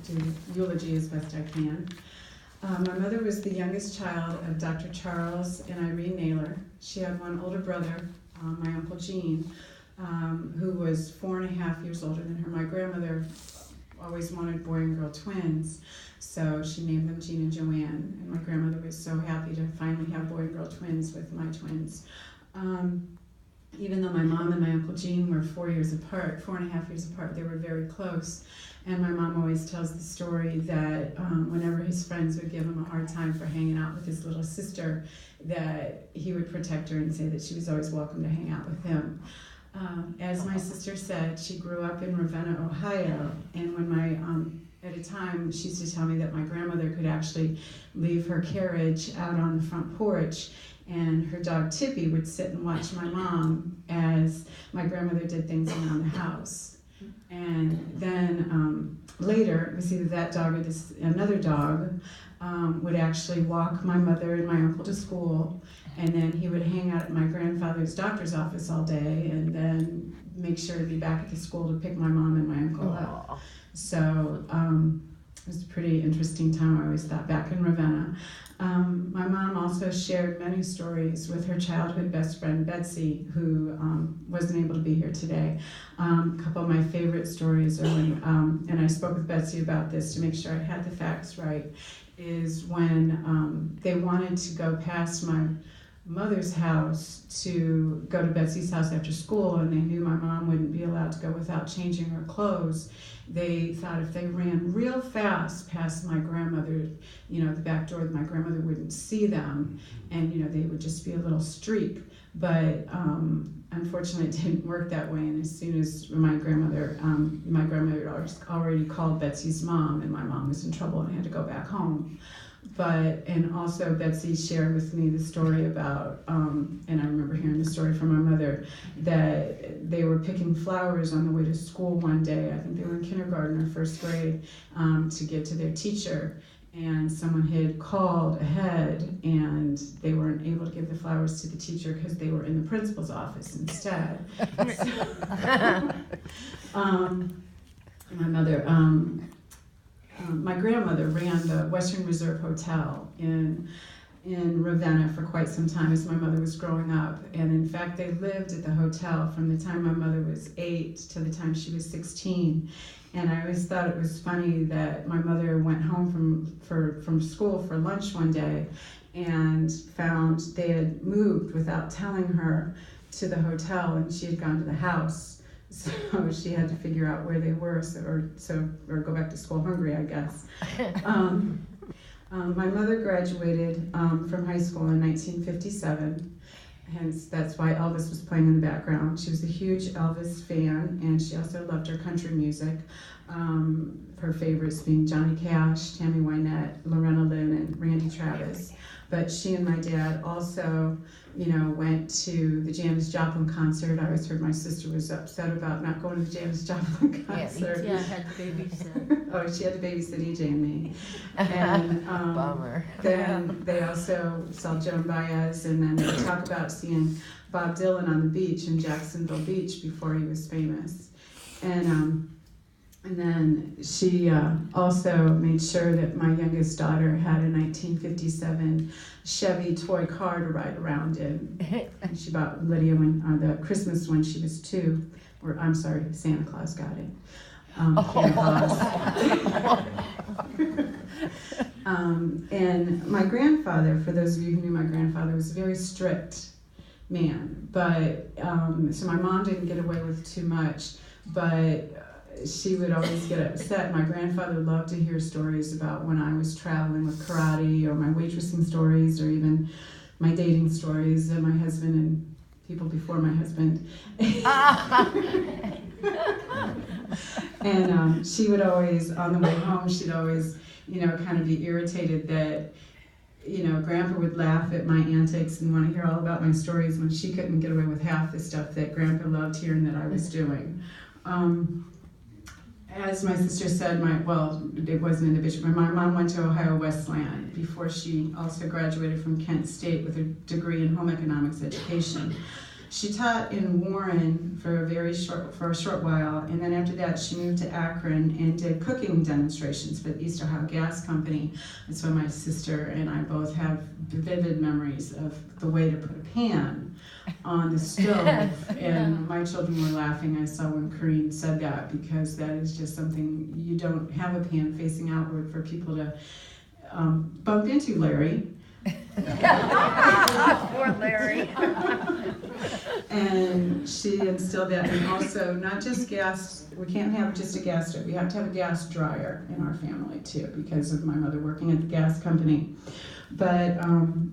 do eulogy as best I can. My mother was the youngest child of Dr. Charles and Irene Naylor. She had one older brother, my Uncle Gene, who was 4.5 years older than her. My grandmother always wanted boy and girl twins, so she named them Gene and Joanne, and my grandmother was so happy to finally have boy and girl twins with my twins. Even though my mom and my Uncle Gene were 4.5 years apart, they were very close. And my mom always tells the story that whenever his friends would give him a hard time for hanging out with his little sister, that he would protect her and say that she was always welcome to hang out with him. As my sister said, she grew up in Ravenna, Ohio, and when at a time, she used to tell me that my grandmother could actually leave her carriage out on the front porch, and her dog Tippy would sit and watch my mom as my grandmother did things around the house. And then later, it was either that dog or another dog would actually walk my mother and my uncle to school, and then he would hang out at my grandfather's doctor's office all day, and then make sure to be back at the school to pick my mom and my uncle up. So it was a pretty interesting time, I always thought, back in Ravenna. My mom also shared many stories with her childhood best friend, Betsy, who wasn't able to be here today. A couple of my favorite stories are when, and I spoke with Betsy about this to make sure I had the facts right, is when they wanted to go past my mother's house to go to Betsy's house after school, and they knew my mom wouldn't be allowed to go without changing her clothes. They thought if they ran real fast past my grandmother, the back door, my grandmother wouldn't see them, and they would just be a little streak. But unfortunately, it didn't work that way. And as soon as my grandmother already called Betsy's mom, and my mom was in trouble and had to go back home. And also Betsy shared with me the story about, and I remember hearing the story from my mother, that they were picking flowers on the way to school one day. I think they were in kindergarten or first grade, to give to their teacher. And someone had called ahead, and they weren't able to give the flowers to the teacher because they were in the principal's office instead. My grandmother ran the Western Reserve Hotel in Ravenna for quite some time as my mother was growing up. And in fact, they lived at the hotel from the time my mother was 8 to the time she was 16. And I always thought it was funny that my mother went home from school for lunch one day and found they had moved without telling her to the hotel, and she had gone to the house. So she had to figure out where they were, or go back to school hungry, I guess. My mother graduated from high school in 1957, hence that's why Elvis was playing in the background. She was a huge Elvis fan, and she also loved her country music. Her favorites being Johnny Cash, Tammy Wynette, Loretta Lynn, and Randy Travis. But she and my dad also, went to the Janis Joplin concert. I always heard my sister was upset about not going to the Janis Joplin concert. Yeah, had to babysit. Oh, she had to babysit EJ and me. And Bummer. Then they also saw Joan Baez, and then they talk about seeing Bob Dylan on the beach in Jacksonville Beach before he was famous. And then she also made sure that my youngest daughter had a 1957 Chevy toy car to ride around in. And she bought Lydia the Christmas when she was 2. Santa Claus got it. And my grandfather, for those of you who knew my grandfather, was a very strict man. But so my mom didn't get away with too much, but she would always get upset. My grandfather loved to hear stories about when I was traveling with karate, or my waitressing stories, or even my dating stories, and my husband and people before my husband. And she would always, on the way home, she'd always, kind of be irritated that, Grandpa would laugh at my antics and want to hear all about my stories when she couldn't get away with half the stuff that Grandpa loved hearing that I was doing. As my sister said, it wasn't in the picture, but my mom went to Ohio Wesleyan before she also graduated from Kent State with a degree in home economics education. She taught in Warren for a short while, and then after that she moved to Akron and did cooking demonstrations for the East Ohio Gas Company. That's why my sister and I both have vivid memories of the way to put a pan on the stove. And my children were laughing, I saw when Corinne said that, because that is just something, you don't have a pan facing outward for people to bump into, Larry. Poor Larry. And she instilled that, and also not just gas, we can't have just a gas stove, we have to have a gas dryer in our family too, because of my mother working at the gas company. But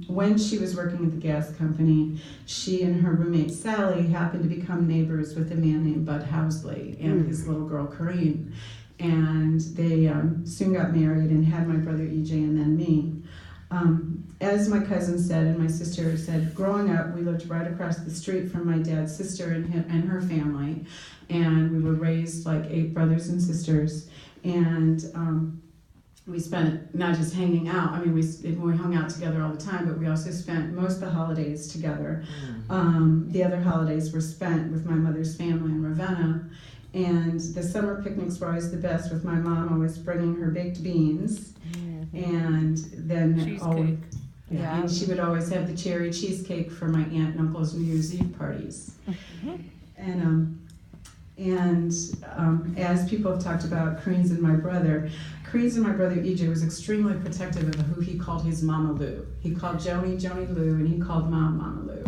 when she was working at the gas company, she and her roommate Sally happened to become neighbors with a man named Bud Housley and his little girl Corinne. And they soon got married and had my brother EJ and then me. As my cousin said and my sister said, growing up, we lived right across the street from my dad's sister and her family, and we were raised like 8 brothers and sisters, and we spent not just hanging out, I mean, we hung out together all the time, but we also spent most of the holidays together. The other holidays were spent with my mother's family in Ravenna, and the summer picnics were always the best, with my mom always bringing her baked beans, and then Cheesecake. and she would always have the cherry cheesecake for my aunt and uncle's New Year's Eve parties. And as people have talked about Corinne's and my brother EJ was extremely protective of who he called his Mama Lou. He called Joni Lou, and he called Mom Mama Lou.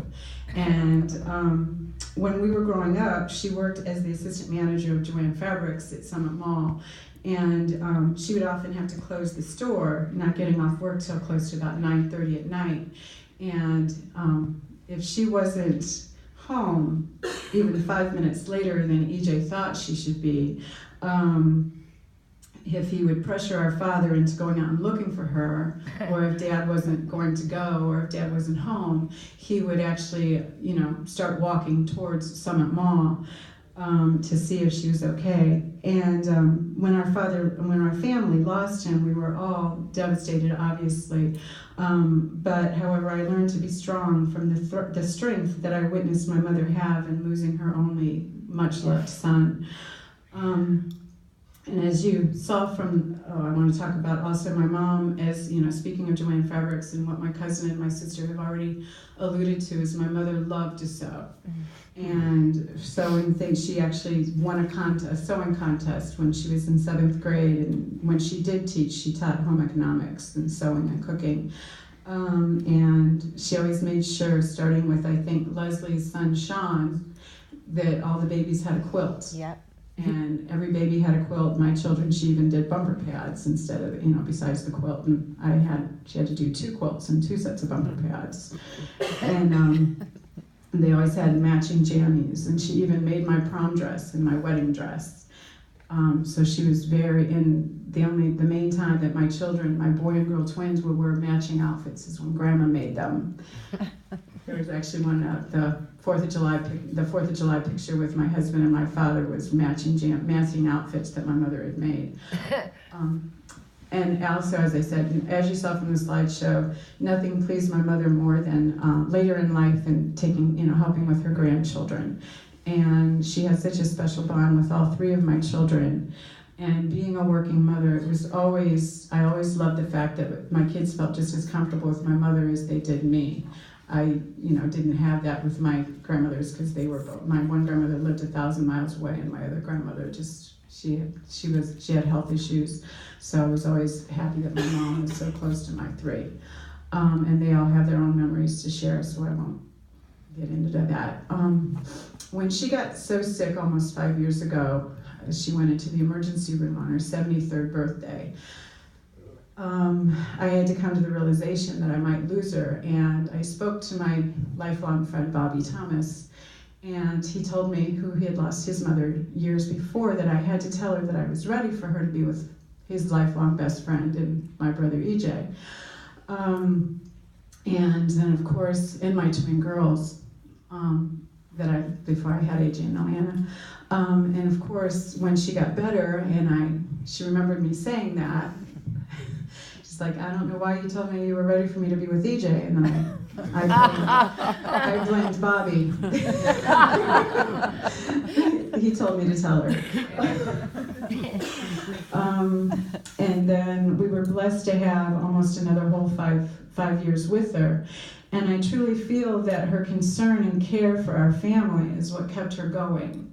And when we were growing up, she worked as the assistant manager of Joanne Fabrics at Summit Mall. And she would often have to close the store, not getting off work till close to about 9:30 at night. And if she wasn't home even 5 minutes later than EJ thought she should be, if he would pressure our father into going out and looking for her, or if Dad wasn't going to go, or if Dad wasn't home, he would actually, start walking towards Summit Mall to see if she was okay. And when our family lost him, we were all devastated, obviously. But however, I learned to be strong from the strength that I witnessed my mother have in losing her only much-loved son. And as you saw from, I want to talk about also my mom, as speaking of Joanne Fabrics, and what my cousin and my sister have already alluded to, is my mother loved to sew. And sewing things, she actually won a sewing contest when she was in 7th grade, and when she did teach, she taught home economics and sewing and cooking. And she always made sure, starting with, I think, Leslie's son Sean, that all the babies had a quilt. Yep. And every baby had a quilt. My children, she even did bumper pads instead of, besides the quilt. And she had to do 2 quilts and 2 sets of bumper pads. And they always had matching jammies. And she even made my prom dress and my wedding dress. So she was the main time that my children, my boy and girl twins, would wear matching outfits is when Grandma made them. There was actually one the 4th of July picture with my husband and my father was matching outfits that my mother had made. And also, as I said, as you saw from the slideshow, nothing pleased my mother more than later in life and helping with her grandchildren. And she had such a special bond with all 3 of my children. And being a working mother, I always loved the fact that my kids felt just as comfortable with my mother as they did me. I, didn't have that with my grandmothers, because my one grandmother lived 1,000 miles away, and my other grandmother she had health issues. So I was always happy that my mom was so close to my 3. And they all have their own memories to share, so I won't get into that. When she got so sick almost 5 years ago, she went into the emergency room on her 73rd birthday. I had to come to the realization that I might lose her, and I spoke to my lifelong friend Bobby Thomas, and he told me, who he had lost his mother years before, that I had to tell her that I was ready for her to be with his lifelong best friend and my brother EJ. And then of course, and my twin girls, before I had AJ and Eliana. And of course, when she got better, and she remembered me saying that, she She's like, I don't know why you told me you were ready for me to be with EJ. And then I blamed Bobby. He told me to tell her. And then we were blessed to have almost another whole five years with her. And I truly feel that her concern and care for our family is what kept her going.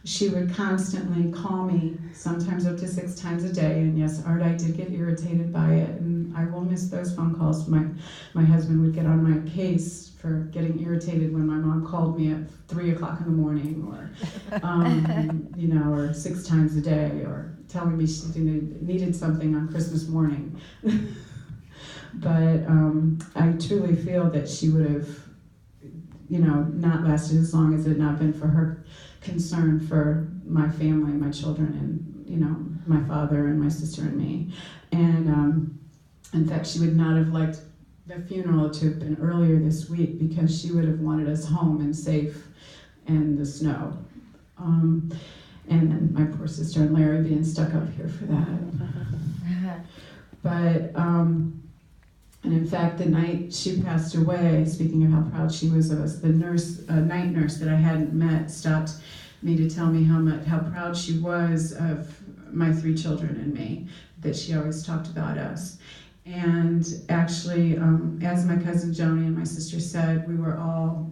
She would constantly call me, sometimes up to 6 times a day. And yes, Art, I did get irritated by it, and I will miss those phone calls. My husband would get on my case for getting irritated when my mom called me at 3 o'clock in the morning, or or 6 times a day, or telling me she needed something on Christmas morning. But I truly feel that she would have, not lasted as long as it had not been for her concern for my family, my children, and my father and my sister and me. And in fact, she would not have liked the funeral to have been earlier this week, because she would have wanted us home and safe in the snow. And then my poor sister and Larry being stuck up here for that. But and in fact, the night she passed away, speaking of how proud she was of us, the night nurse that I hadn't met stopped me to tell me how proud she was of my 3 children and me, that she always talked about us. And actually, as my cousin Joni and my sister said, we were all,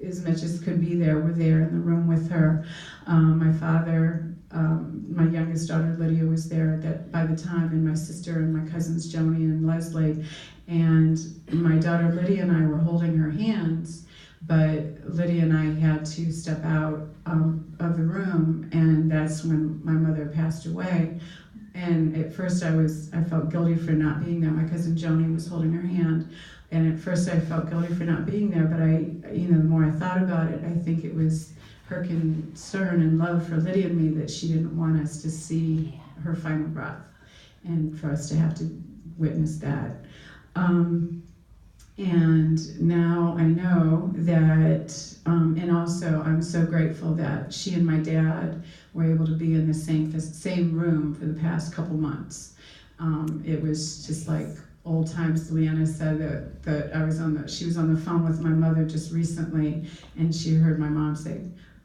as much as could be there, were there in the room with her. My father, my youngest daughter Lydia was there by the time, and my sister and my cousins Joni and Leslie. And my daughter Lydia and I were holding her hands, but Lydia and I had to step out of the room, and that's when my mother passed away. And at first I felt guilty for not being there. My cousin Joni was holding her hand, and at first I felt guilty for not being there, but the more I thought about it, I think it was her concern and love for Lydia and me that she didn't want us to see her final breath, and for us to have to witness that. And now I know that, and also I'm so grateful that she and my dad were able to be in the same room for the past couple months. It was just like old times. Leanna said that she was on the phone with my mother just recently, and she heard my mom say,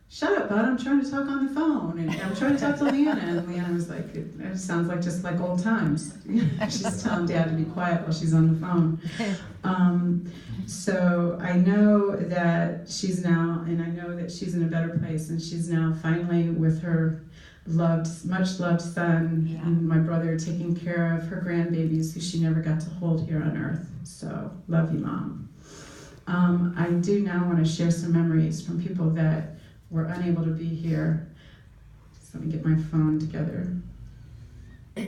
"Shut up, bud, I'm trying to talk on the phone, and I'm trying to talk to Leanna." And Leanna was like, it sounds like just like old times. She's telling Dad to be quiet while she's on the phone. So I know that she's now, and I know that she's in a better place, and she's now finally with her much loved son, and my brother taking care of her grandbabies who she never got to hold here on earth. So love you, Mom. I do now want to share some memories from people that were unable to be here. Just let me get my phone together.